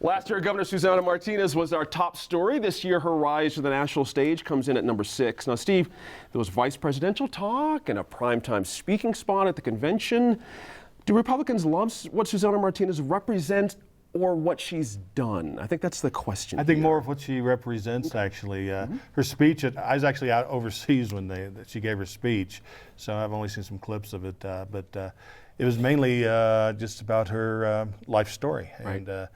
Last year, Governor Susana Martinez was our top story. This year, her rise to the national stage comes in at number 6. Now, Steve, there was vice presidential talk and a primetime speaking spot at the convention. Do Republicans love what Susana Martinez represents or what she's done? I think that's the question. I think more of what she represents, actually. Her speech, I was actually out overseas when she gave her speech, so I've only seen some clips of it. But it was mainly just about her life story. Right.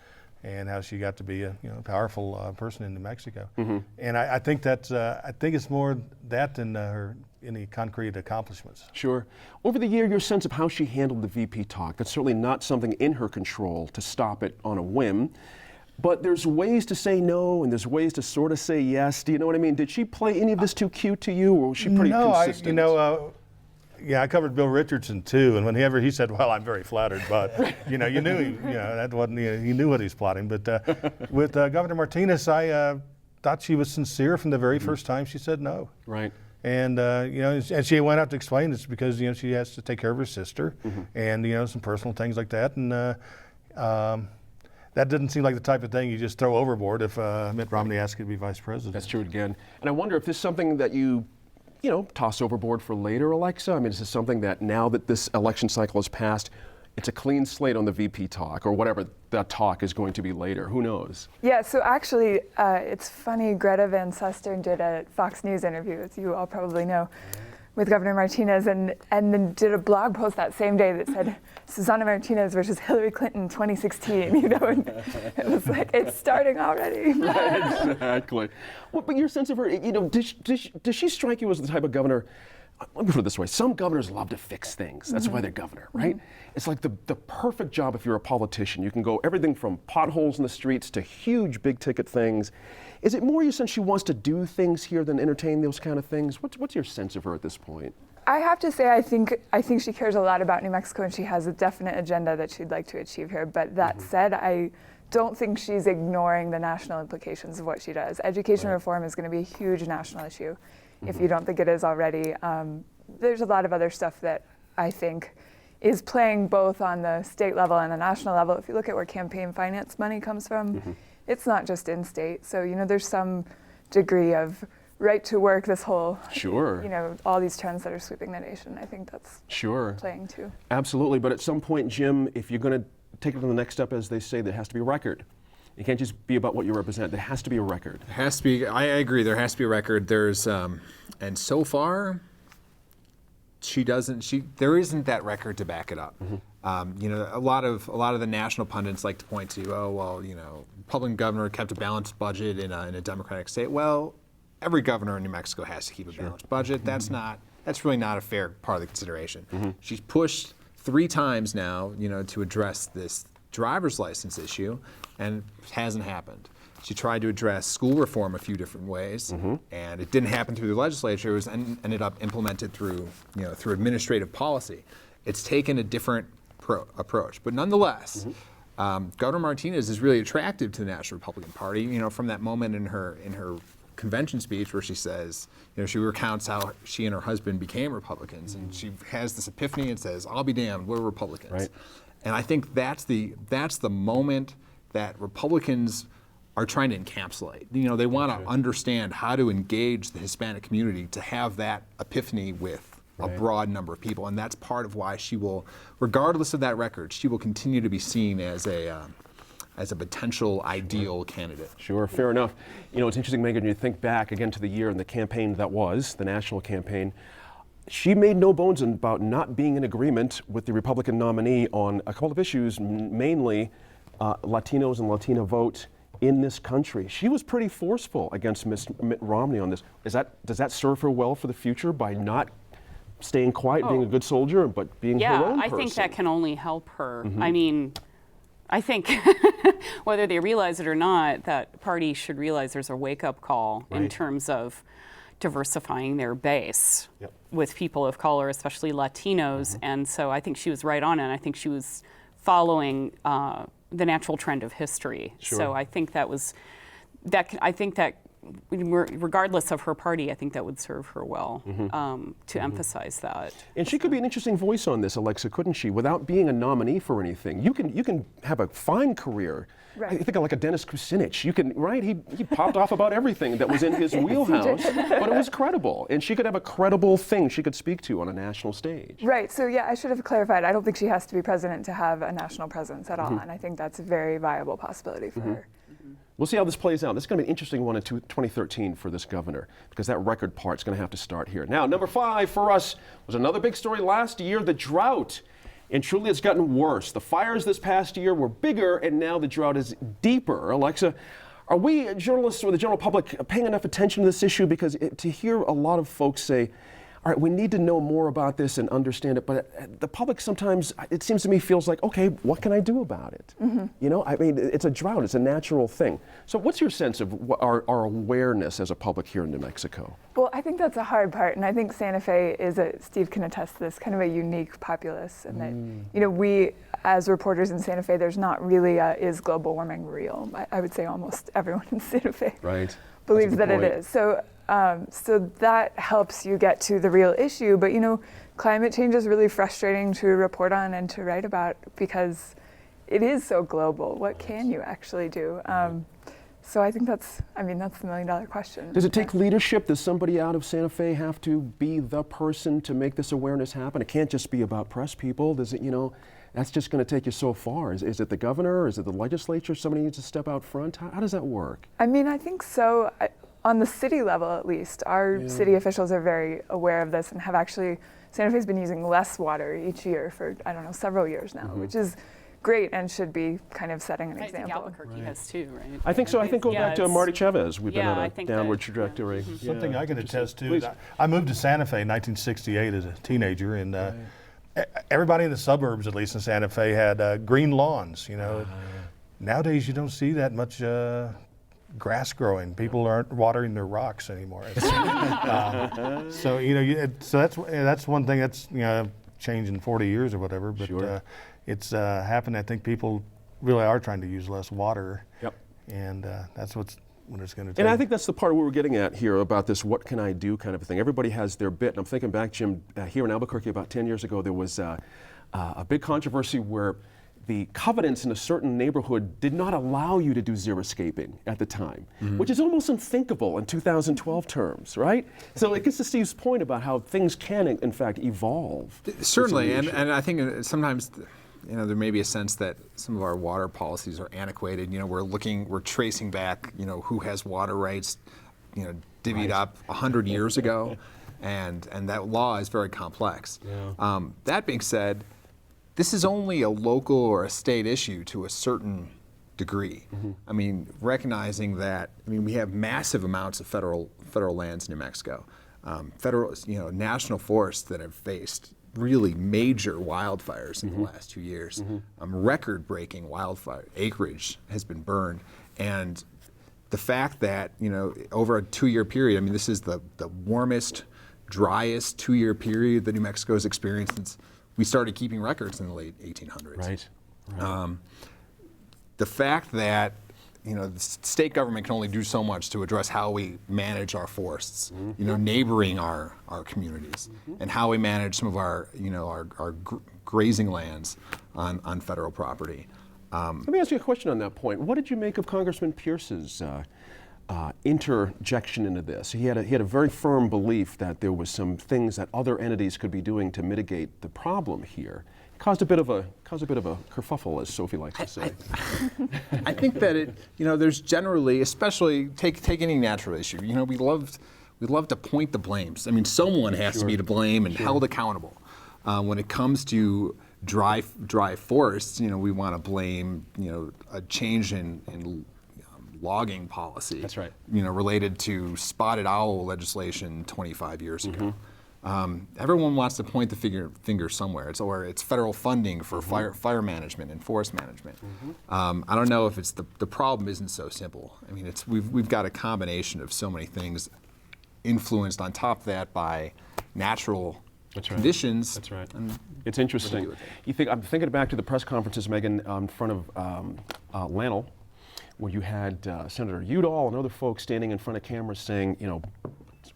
And how she got to be a powerful person in New Mexico. And I think I think it's more that than her any concrete accomplishments. Sure. Over the year, your sense of how she handled the VP talk, that's certainly not something in her control to stop it on a whim. But there's ways to say no, and there's ways to sort of say yes. Do you know what I mean? Did she play any of this too cute to you, or was she pretty consistent? Yeah, I covered Bill Richardson too, and whenever he said, "Well, I'm very flattered," but you knew that wasn't he knew what he's plotting. But with Governor Martinez, I thought she was sincere from the very first time she said no. Right. And and she went out to explain it's because she has to take care of her sister, and some personal things like that, and that didn't seem like the type of thing you just throw overboard if Mitt Romney asked you to be vice president. That's true again. And I wonder if this is something that you toss overboard for later, Alexa? I mean, is this something that now that this election cycle has passed, it's a clean slate on the VP talk, or whatever that talk is going to be later? Who knows? Yeah, so actually, it's funny, Greta Van Susteren did a Fox News interview, as you all probably know, with Governor Martinez, and then did a blog post that same day that said, Susana Martinez versus Hillary Clinton 2016, and it was like, it's starting already. Right, exactly. Well, but your sense of her, does she strike you as the type of governor? Let me put it this way. Some governors love to fix things. That's why they're governor, right? It's like the perfect job if you're a politician. You can go everything from potholes in the streets to huge big ticket things. Is it more your sense she wants to do things here than entertain those kind of things? What's your sense of her at this point? I have to say, I think she cares a lot about New Mexico, and she has a definite agenda that she'd like to achieve here. But that said, I don't think she's ignoring the national implications of what she does. Education reform is going to be a huge national issue, if you don't think it is already. There's a lot of other stuff that I think is playing both on the state level and the national level. If you look at where campaign finance money comes from, it's not just in state. So, there's some degree of right to work, this whole, all these trends that are sweeping the nation. I think that's playing too. Absolutely, but at some point, Jim, if you're going to take it to the next step, as they say, there has to be a record. It can't just be about what you represent. There has to be a record. There has to be. I agree. There has to be a record. There's, and so far, there isn't that record to back it up. A lot of the national pundits like to point to, Republican governor kept a balanced budget in a Democratic state. Well, every governor in New Mexico has to keep a balanced budget. That's really not a fair part of the consideration. She's pushed 3 times now, to address this driver's license issue, and it hasn't happened. She tried to address school reform a few different ways, and it didn't happen through the legislature. It was ended up implemented through administrative policy. It's taken a different approach, but nonetheless, Governor Martinez is really attractive to the National Republican Party. From that moment in her convention speech where she says, she recounts how she and her husband became Republicans, and she has this epiphany and says, "I'll be damned, we're Republicans." Right. And I think that's the moment that Republicans are trying to encapsulate. They want to understand how to engage the Hispanic community to have that epiphany with a broad number of people, and that's part of why she will, regardless of that record, she will continue to be seen as a potential ideal candidate. Sure, fair enough. It's interesting, Megan, you think back again to the year and the campaign that was, the national campaign. She made no bones about not being in agreement with the Republican nominee on a couple of issues, mainly Latinos and Latina vote in this country. She was pretty forceful against Mitt Romney on this. Does that serve her well for the future by not staying quiet, being a good soldier, but being her own person? Yeah, I think that can only help her. I mean, I think whether they realize it or not, that party should realize there's a wake-up call in terms of diversifying their base with people of color, especially Latinos. And so I think she was right on it. And I think she was following the natural trend of history. So I think I think that regardless of her party, I think that would serve her well to emphasize that. And she could be an interesting voice on this, Alexa, couldn't she? Without being a nominee for anything, you can have a fine career. Right. I think of like a Dennis Kucinich. You can, right? He popped off about everything that was in his wheelhouse, but it was credible, and she could have a credible thing she could speak to on a national stage. Right. So yeah, I should have clarified. I don't think she has to be president to have a national presence at all, and I think that's a very viable possibility for her. We'll see how this plays out. This is going to be an interesting one in 2013 for this governor, because that record part's going to have to start here. Now, number 5 for us was another big story last year, the drought. And truly, it's gotten worse. The fires this past year were bigger, and now the drought is deeper. Alexa, are we journalists or the general public paying enough attention to this issue? Because to hear a lot of folks say, all right, we need to know more about this and understand it, but the public sometimes, it seems to me, feels like, okay, what can I do about it? You know, I mean, it's a drought, it's a natural thing. So what's your sense of our awareness as a public here in New Mexico? Well, I think that's a hard part, and I think Santa Fe is Steve can attest to this, kind of a unique populace, and that, you know, we, as reporters in Santa Fe, there's not really is global warming real? I would say almost everyone in Santa Fe believes that it is. So that helps you get to the real issue. But, you know, climate change is really frustrating to report on and to write about because it is so global. What can you actually do? So I think that's the $1 million question. Does it take leadership? Does somebody out of Santa Fe have to be the person to make this awareness happen? It can't just be about press people. Does it, you know, that's just going to take you so far. Is it the governor? Is it the legislature? Somebody needs to step out front? How does that work? I mean, I think so. On the city level, at least, our city officials are very aware of this and have actually, Santa Fe's been using less water each year for, I don't know, several years now, which is great and should be kind of setting an I think example. Albuquerque has too, right? I think so. I think going back to Marty Chavez, we've been Yeah, on I a think downward that, trajectory. Something I can attest to. Please. I moved to Santa Fe in 1968 as a teenager, and everybody in the suburbs, at least in Santa Fe, had green lawns. You know, nowadays you don't see that much grass growing. People aren't watering their rocks anymore. So you know, so that's one thing that's changed in 40 years or whatever. But it's happened. I think people really are trying to use less water. Yep. And that's what it's going to take. And I think that's the part we were getting at here about this what can I do kind of a thing. Everybody has their bit. And I'm thinking back, Jim, here in Albuquerque about 10 years ago, there was a big controversy where the covenants in a certain neighborhood did not allow you to do xeriscaping at the time, which is almost unthinkable in 2012 terms, right? So it gets to Steve's point about how things can, in fact, evolve. Certainly, and I think sometimes, there may be a sense that some of our water policies are antiquated. We're tracing back, who has water rights, divvied up 100 years ago, and that law is very complex. Yeah. That being said, this is only a local or a state issue to a certain degree. I mean, recognizing that, we have massive amounts of federal lands in New Mexico, national forests that have faced really major wildfires in the last 2 years. Record-breaking wildfire acreage has been burned, and the fact that over a 2-year period, this is the warmest, driest 2-year period that New Mexico has experienced since we started keeping records in the late 1800s. Right. The fact that the state government can only do so much to address how we manage our forests, neighboring our communities, and how we manage some of our grazing lands on federal property. Let me ask you a question on that point. What did you make of Congressman Pierce's interjection into this? He had a very firm belief that there was some things that other entities could be doing to mitigate the problem here. It caused a bit of a kerfuffle, as Sophie likes to say. I think that there's generally, especially take any natural issue. We love to point the blames. Someone has to be to blame and held accountable. When it comes to dry forests, we want to blame a change in logging policy. That's right. Related to spotted owl legislation 25 years ago. Everyone wants to point the finger somewhere. It's federal funding for fire management and forest management. I don't know if it's the problem isn't so simple. We've got a combination of so many things influenced on top of that by natural conditions. That's right. It's interesting. I'm thinking back to the press conferences, Megan, in front of Lannel, where you had Senator Udall and other folks standing in front of cameras saying,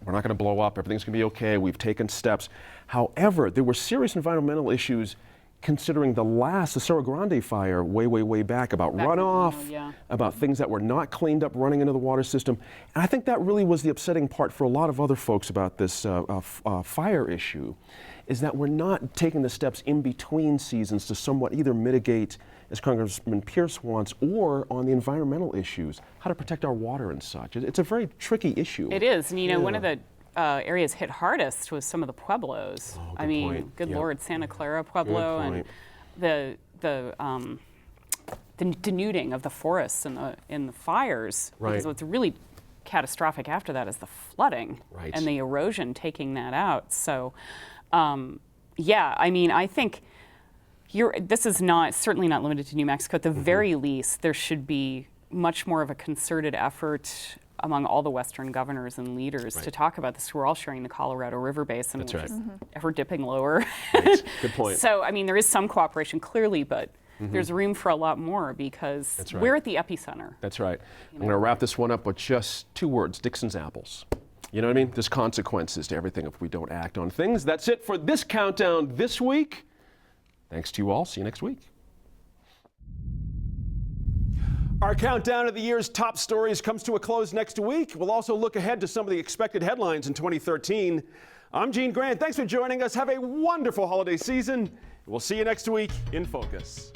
we're not going to blow up, everything's going to be okay, we've taken steps. However, there were serious environmental issues considering the Cerro Grande fire way back about runoff, about things that were not cleaned up running into the water system. And I think that really was the upsetting part for a lot of other folks about this fire issue, is that we're not taking the steps in between seasons to somewhat either mitigate, as Congressman Pierce wants, or on the environmental issues, how to protect our water and such. It's a very tricky issue. It is, and one of the areas hit hardest was some of the pueblos. I mean, point. good Yep. Lord, Santa Clara Pueblo, and the denuding of the forests in the fires. Right. Because what's really catastrophic after that is the flooding Right. and the erosion taking that out. So, I mean, I think this is certainly not limited to New Mexico. At the very least, there should be much more of a concerted effort among all the Western governors and leaders to talk about this. We're all sharing the Colorado River Basin, That's which right. is ever dipping lower. Right. Good point. So, I mean, there is some cooperation clearly, but there's room for a lot more because That's right. we're at the epicenter. That's right. I'm going to wrap this one up with just 2 words, Dixon's apples. You know what I mean? There's consequences to everything if we don't act on things. That's it for this countdown this week. Thanks to you all. See you next week. Our countdown of the year's top stories comes to a close next week. We'll also look ahead to some of the expected headlines in 2013. I'm Gene Grant. Thanks for joining us. Have a wonderful holiday season. We'll see you next week in Focus.